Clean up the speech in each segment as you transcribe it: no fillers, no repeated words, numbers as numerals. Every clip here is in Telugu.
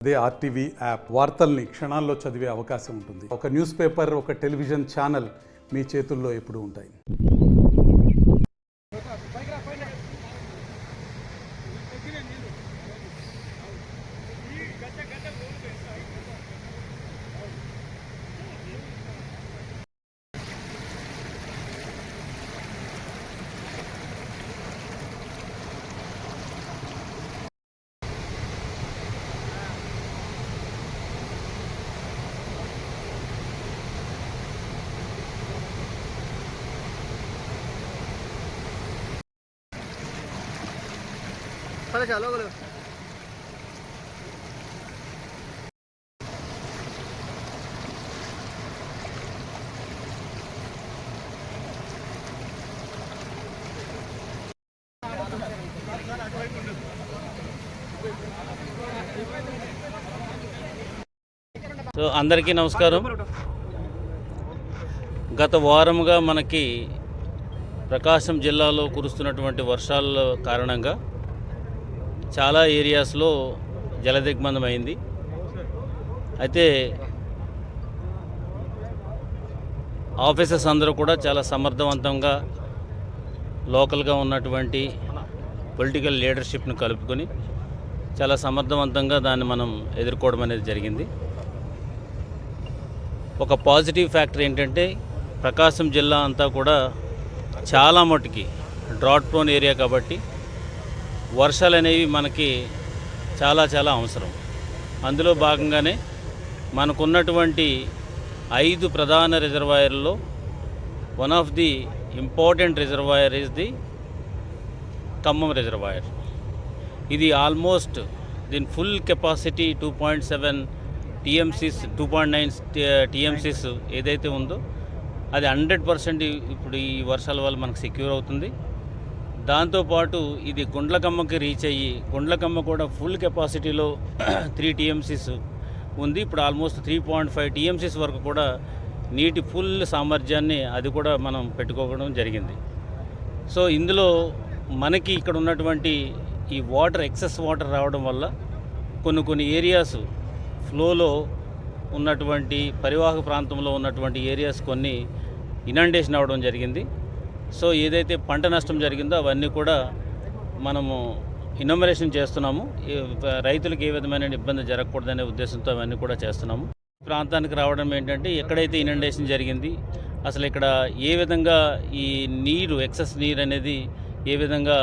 అదే ఆర్టీవీ యాప్ వార్తల్ని క్షణాల్లో చదివే అవకాశం ఉంటుంది. ఒక న్యూస్ పేపర్, ఒక టెలివిజన్ ఛానల్ మీ చేతుల్లో ఎప్పుడూ ఉంటాయి. चलो సో అందరికీ నమస్కారం. గత వారముగా మనకి ప్రకాశం జిల్లాలో కురుస్తున్నటువంటి వర్షాల కారణంగా చాలా ఏరియాస్లో జలదిగ్బంధం అయింది. అయితే ఆఫీసర్స్ అందరూ కూడా చాలా సమర్థవంతంగా లోకల్గా ఉన్నటువంటి పొలిటికల్ లీడర్షిప్ను కలుపుకొని చాలా సమర్థవంతంగా దాన్ని మనం ఎదుర్కోవడం అనేది జరిగింది. ఒక పాజిటివ్ ఫ్యాక్టర్ ఏంటంటే ప్రకాశం జిల్లా అంతా కూడా చాలా మటుకి డ్రాట్ ప్రోన్ ఏరియా కాబట్టి వర్షాలు అనేవి మనకి చాలా చాలా అవసరం. అందులో భాగంగానే మనకున్నటువంటి 5 ప్రధాన రిజర్వాయర్లలో one of the important reservoir is the Khammam reservoir. ఇది ఆల్మోస్ట్ దీని ఫుల్ కెపాసిటీ 2.7 టీఎంసీస్ 2.9 టీఎంసీస్ ఏదైతే ఉందో అది 100% ఇప్పుడు ఈ వర్షాల వల్ల మనకు సెక్యూర్ అవుతుంది. దాంతోపాటు ఇది గుండ్లకమ్మకి రీచ్ అయ్యి గుండ్లకమ్మ కూడా ఫుల్ కెపాసిటీలో 3 టీఎంసీస్ ఉంది. ఇప్పుడు ఆల్మోస్ట్ 3.5 టీఎంసీస్ వరకు కూడా నీటి ఫుల్ సామర్థ్యాన్ని అది కూడా మనం పెట్టుకోవడం జరిగింది. సో ఇందులో మనకి ఇక్కడ ఉన్నటువంటి ఈ వాటర్ ఎక్సెస్ వాటర్ రావడం వల్ల కొన్ని ఏరియాస్ ఫ్లోలో ఉన్నటువంటి పరివాహక ప్రాంతంలో ఉన్నటువంటి ఏరియాస్ కొన్ని ఇనండేషన్ అవ్వడం జరిగింది. సో ఏదైతే పంట నష్టం జరిగిందో అవన్నీ కూడా మనము ఇనమరేషన్ చేస్తున్నాము. రైతులకు ఏ విధమైన ఇబ్బంది జరగకూడదనే ఉద్దేశంతో అవన్నీ కూడా చేస్తున్నాము. ప్రాంతానికి రావడం ఏంటంటే ఎక్కడైతే ఇనండేషన్ జరిగింది అసలు ఇక్కడ ఏ విధంగా ఈ నీరు ఎక్సెస్ నీరు అనేది ఏ విధంగా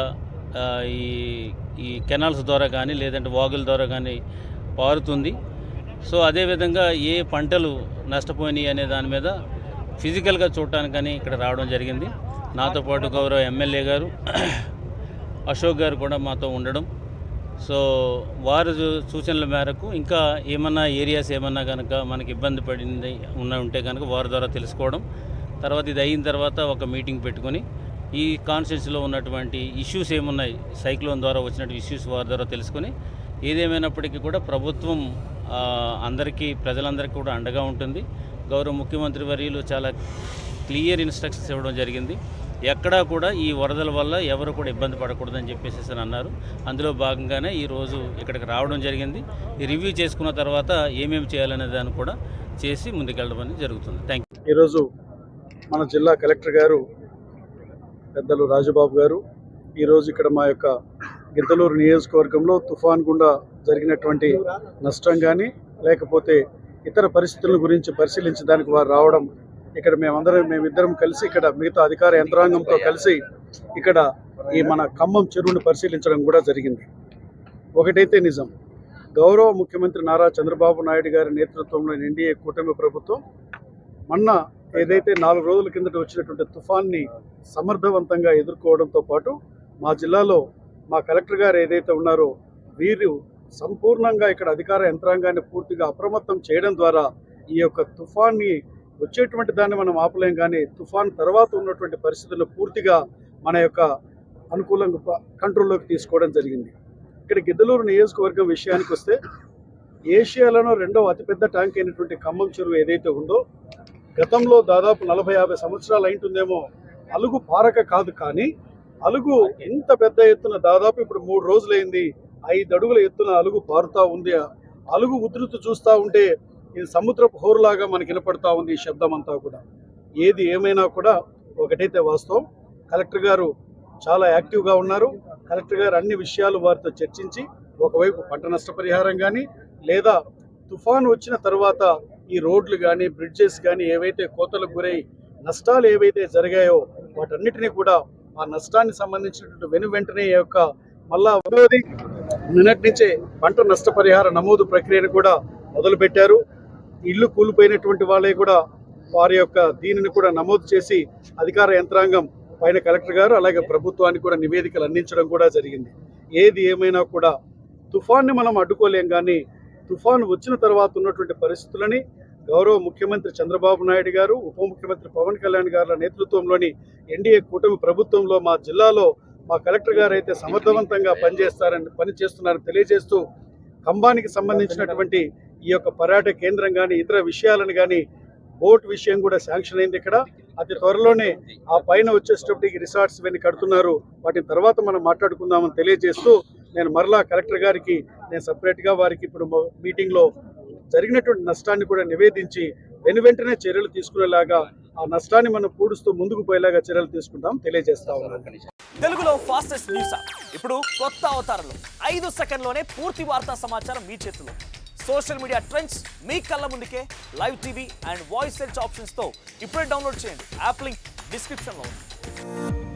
ఈ కెనాల్స్ ద్వారా కానీ లేదంటే వాగుల ద్వారా కానీ పారుతుంది. సో అదేవిధంగా ఏ పంటలు నష్టపోయినాయి అనే దాని మీద ఫిజికల్గా చూడటానికని ఇక్కడ రావడం జరిగింది. నాతో పాటు గౌరవ ఎమ్మెల్యే గారు అశోక్ గారు కూడా మాతో ఉండడం. సో వారి సూచనల మేరకు ఇంకా ఏమన్నా ఏరియాస్ ఏమన్నా కనుక మనకి ఇబ్బంది పడింది ఉంటే కనుక వారి ద్వారా తెలుసుకోవడం, తర్వాత ఇది అయిన తర్వాత ఒక మీటింగ్ పెట్టుకొని ఈ కాన్స్టిట్యూన్సీలో ఉన్నటువంటి ఇష్యూస్ ఏమున్నాయి సైక్లోన్ ద్వారా వచ్చినటువంటి ఇష్యూస్ వారి ద్వారా తెలుసుకొని ఏదేమైనప్పటికీ కూడా ప్రభుత్వం అందరికీ ప్రజలందరికీ కూడా అండగా ఉంటుంది. గౌరవ ముఖ్యమంత్రి వర్యులు చాలా క్లియర్ ఇన్స్ట్రక్షన్స్ ఇవ్వడం జరిగింది. ఎక్కడా కూడా ఈ వరదల వల్ల ఎవరు కూడా ఇబ్బంది పడకూడదని చెప్పేసి అన్నారు. అందులో భాగంగానే ఈరోజు ఇక్కడికి రావడం జరిగింది. ఈ రివ్యూ చేసుకున్న తర్వాత ఏమేమి చేయాలనే దాన్ని కూడా చేసి ముందుకెళ్ళడం అనేది జరుగుతుంది. Thank you. ఈరోజు మన జిల్లా కలెక్టర్ గారు పెద్దలు రాజుబాబు గారు ఈరోజు ఇక్కడ మా యొక్క గిద్దలూరు నియోజకవర్గంలో తుఫాన్ గుండా జరిగినటువంటి నష్టం కానీ లేకపోతే ఇతర పరిస్థితుల గురించి పరిశీలించడానికి వారు రావడం, ఇక్కడ మేమిద్దరం కలిసి ఇక్కడ మిగతా అధికార యంత్రాంగంతో కలిసి ఇక్కడ ఈ మన ఖమ్మం చెరువును పరిశీలించడం కూడా జరిగింది. ఒకటైతే నిజం, గౌరవ ముఖ్యమంత్రి నారా చంద్రబాబు నాయుడు గారి నేతృత్వంలోని ఎన్డీఏ కూటమి ప్రభుత్వం మొన్న ఏదైతే 4 రోజుల కిందట వచ్చినటువంటి తుఫాన్ని సమర్థవంతంగా ఎదుర్కోవడంతో పాటు మా జిల్లాలో మా కలెక్టర్ గారు ఏదైతే ఉన్నారో వీరు సంపూర్ణంగా ఇక్కడ అధికార యంత్రాంగాన్ని పూర్తిగా అప్రమత్తం చేయడం ద్వారా ఈ యొక్క తుఫాన్ని వచ్చేటువంటి దాన్ని మనం ఆపలేం, కానీ తుఫాన్ తర్వాత ఉన్నటువంటి పరిస్థితులను పూర్తిగా మన యొక్క అనుకూలంగా కంట్రోల్లోకి తీసుకోవడం జరిగింది. ఇక్కడ గిద్దలూరు నియోజకవర్గం విషయానికి వస్తే ఏషియాలోనో 2వ అతిపెద్ద ట్యాంక్ అయినటువంటి ఖమ్మం చెరువు ఏదైతే ఉందో గతంలో దాదాపు 40-50 సంవత్సరాలు అయింటుందేమో అలుగు పారక కాదు, కానీ అలుగు ఇంత పెద్ద ఎత్తున దాదాపు ఇప్పుడు 3 రోజులైంది 5 అడుగుల ఎత్తున అలుగు పారుతూ ఉంది. అలుగు ఉధృతి చూస్తూ ఉంటే ఇది సముద్రపు హోరులాగా మనకి వినపడతా ఉంది ఈ శబ్దం అంతా కూడా. ఏది ఏమైనా కూడా ఒకటైతే వాస్తవం, కలెక్టర్ గారు చాలా యాక్టివ్గా ఉన్నారు. కలెక్టర్ గారు అన్ని విషయాలు వారితో చర్చించి ఒకవైపు పంట నష్టపరిహారం కానీ లేదా తుఫాను వచ్చిన తర్వాత ఈ రోడ్లు కానీ బ్రిడ్జెస్ కానీ ఏవైతే కోతలకు గురై నష్టాలు ఏవైతే జరిగాయో వాటన్నిటినీ కూడా ఆ నష్టానికి సంబంధించినటువంటి వెంటనే యొక్క మళ్ళా నిన్నటి నుంచే పంట నష్టపరిహార నమోదు ప్రక్రియను కూడా మొదలుపెట్టారు. ఇల్లు కూలిపోయినటువంటి వాళ్ళే కూడా వారి యొక్క దీనిని కూడా నమోదు చేసి అధికార యంత్రాంగం పైన కలెక్టర్ గారు అలాగే ప్రభుత్వానికి కూడా నివేదికలు అందించడం కూడా జరిగింది. ఏది ఏమైనా కూడా తుఫాన్ని మనం అడ్డుకోలేం, కానీ తుఫాను వచ్చిన తర్వాత ఉన్నటువంటి పరిస్థితులని గౌరవ ముఖ్యమంత్రి చంద్రబాబు నాయుడు గారు, ఉప ముఖ్యమంత్రి పవన్ కళ్యాణ్ గారుల నేతృత్వంలోని ఎన్డీఏ కూటమి ప్రభుత్వంలో మా జిల్లాలో మా కలెక్టర్ గారు అయితే సమర్థవంతంగా పనిచేస్తున్నారని తెలియజేస్తూ ఖంబానికి సంబంధించినటువంటి ఈ యొక్క పర్యాటక కేంద్రం కానీ ఇతర విషయాలను కానీ బోట్ విషయం కూడా శాంక్షన్ అయింది. ఇక్కడ అతి త్వరలోనే ఆ పైన వచ్చేటప్పటికి రిసార్ట్స్ ఇవన్నీ కడుతున్నారు. వాటిని తర్వాత మనం మాట్లాడుకుందామని తెలియజేస్తూ నేను మరలా కలెక్టర్ గారికి నేను సపరేట్గా వారికి ఇప్పుడు మీటింగ్లో జరిగినటువంటి నష్టాన్ని కూడా నివేదించి వెంటనే చర్యలు తీసుకునేలాగా ఆ నష్టాన్ని మనం పూడుస్తూ ముందుకు పోయేలాగా చర్యలు తీసుకుంటాం తెలియజేస్తా ఉన్నాను. తెలుగులో ఫాస్టెస్ట్ న్యూస్ యాప్ ఇప్పుడు కొత్త అవతారంలో 5 సెకండ్లోనే పూర్తి వార్తా సమాచారం మీ చేతిలో. సోషల్ మీడియా ట్రెండ్స్ మీ కళ్ళ ముందుకే live TV and voice search options తో ఇప్పుడే డౌన్లోడ్ చేయండి. యాప్ లింక్ డిస్క్రిప్షన్లో ఉంది.